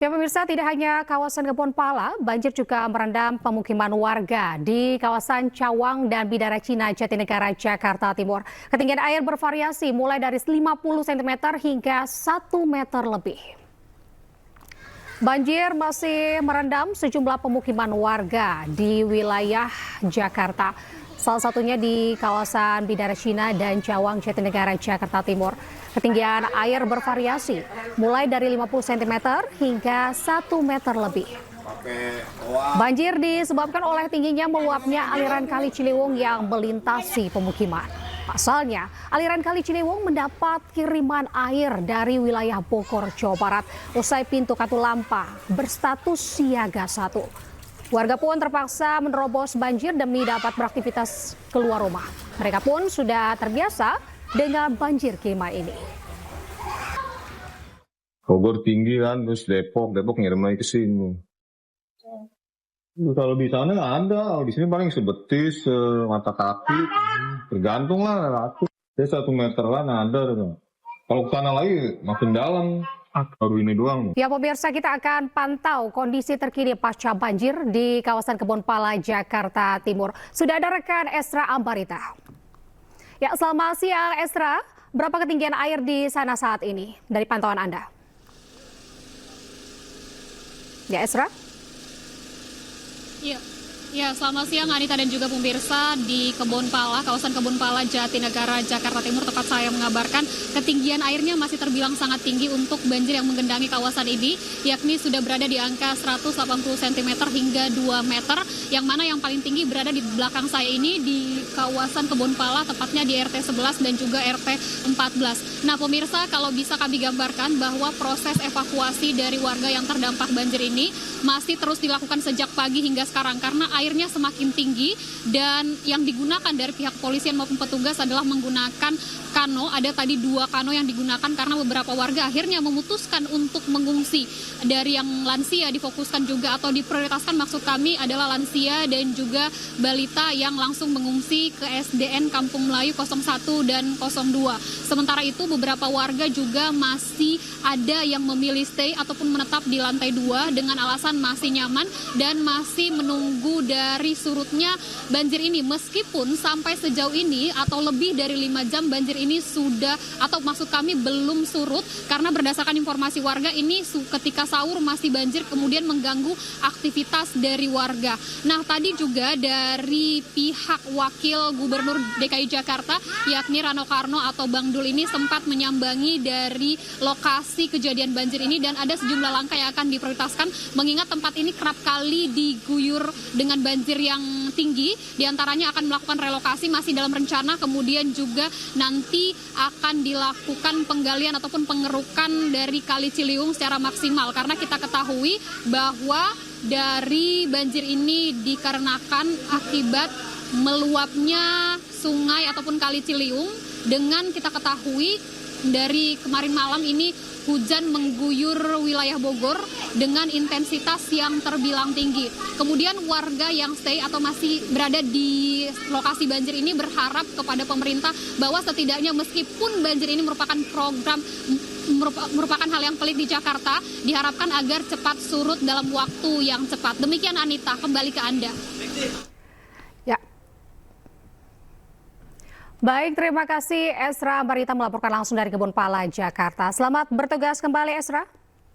Ya pemirsa, tidak hanya kawasan Kebon Pala, banjir juga merendam pemukiman warga di kawasan Cawang dan Bidara Cina, Jatinegara, Jakarta Timur. Ketinggian air bervariasi mulai dari 50 cm hingga 1 meter lebih. Banjir masih merendam sejumlah pemukiman warga di wilayah Jakarta. Salah satunya di kawasan Bidara Cina dan Cawang, Jatinegara, Jakarta Timur. Ketinggian air bervariasi, mulai dari 50 cm hingga 1 meter lebih. Banjir disebabkan oleh tingginya meluapnya aliran Kali Ciliwung yang melintasi pemukiman. Pasalnya, aliran Kali Ciliwung mendapat kiriman air dari wilayah Bogor, Jawa Barat, usai pintu Katulampa berstatus siaga 1. Warga pun terpaksa menerobos banjir demi dapat beraktivitas keluar rumah. Mereka pun sudah terbiasa dengan banjir kiriman ini. Bogor tinggi kan, terus Depok ngirim lagi ke sini. Kalau di sana nggak ada, di sini paling sebetis, mata kaki, tergantung lah. Dia 1 meter kan ada. Kalau ke sana lagi makin dalam. Baru ini doang. Ya pemirsa, kita akan pantau kondisi terkini pasca banjir di kawasan Kebon Pala, Jakarta Timur. Sudah ada rekan Esra Ambarita. Ya, selamat siang Esra. Berapa ketinggian air di sana saat ini dari pantauan Anda? Ya Esra? Ya, selamat siang Anita dan juga pemirsa di Kebon Pala, kawasan Kebon Pala, Jatinegara, Jakarta Timur. Tempat saya mengabarkan ketinggian airnya masih terbilang sangat tinggi untuk banjir yang menggenangi kawasan ini, yakni sudah berada di angka 180 cm hingga 2 meter, yang mana yang paling tinggi berada di belakang saya ini di kawasan Kebon Pala, tepatnya di RT 11 dan juga RT 14. Nah pemirsa, kalau bisa kami gambarkan bahwa proses evakuasi dari warga yang terdampak banjir ini masih terus dilakukan sejak pagi hingga sekarang, karena airnya semakin tinggi dan yang digunakan dari pihak polisian maupun petugas adalah menggunakan kano. Ada tadi 2 kano yang digunakan karena beberapa warga akhirnya memutuskan untuk mengungsi. Dari yang lansia difokuskan juga atau diprioritaskan, maksud kami adalah lansia dan juga balita yang langsung mengungsi ke SDN Kampung Melayu 01 dan 02. Sementara itu beberapa warga juga masih ada yang memilih stay ataupun menetap di lantai 2 dengan alasan masih nyaman dan masih menunggu dari surutnya banjir ini. Meskipun sampai sejauh ini atau lebih dari 5 jam banjir ini sudah, atau maksud kami belum surut, karena berdasarkan informasi warga ini ketika sahur masih banjir kemudian mengganggu aktivitas dari warga. Nah tadi juga dari pihak wakil Gubernur DKI Jakarta yakni Rano Karno atau Bang Dul ini sempat menyambangi dari lokasi kejadian banjir ini, dan ada sejumlah langkah yang akan diprioritaskan mengingat tempat ini kerap kali diguyur dengan banjir yang tinggi. Di antaranya akan melakukan relokasi, masih dalam rencana, kemudian juga nanti akan dilakukan penggalian ataupun pengerukan dari Kali Ciliwung secara maksimal, karena kita ketahui bahwa dari banjir ini dikarenakan akibat meluapnya sungai ataupun Kali Ciliwung. Dengan kita ketahui dari kemarin malam ini hujan mengguyur wilayah Bogor dengan intensitas yang terbilang tinggi. Kemudian warga yang stay atau masih berada di lokasi banjir ini berharap kepada pemerintah bahwa setidaknya meskipun banjir ini merupakan hal yang pelik di Jakarta, diharapkan agar cepat surut dalam waktu yang cepat. Demikian Anita, kembali ke Anda. Ya. Baik, terima kasih Esra Ambarita melaporkan langsung dari Kebon Pala, Jakarta. Selamat bertugas kembali Esra.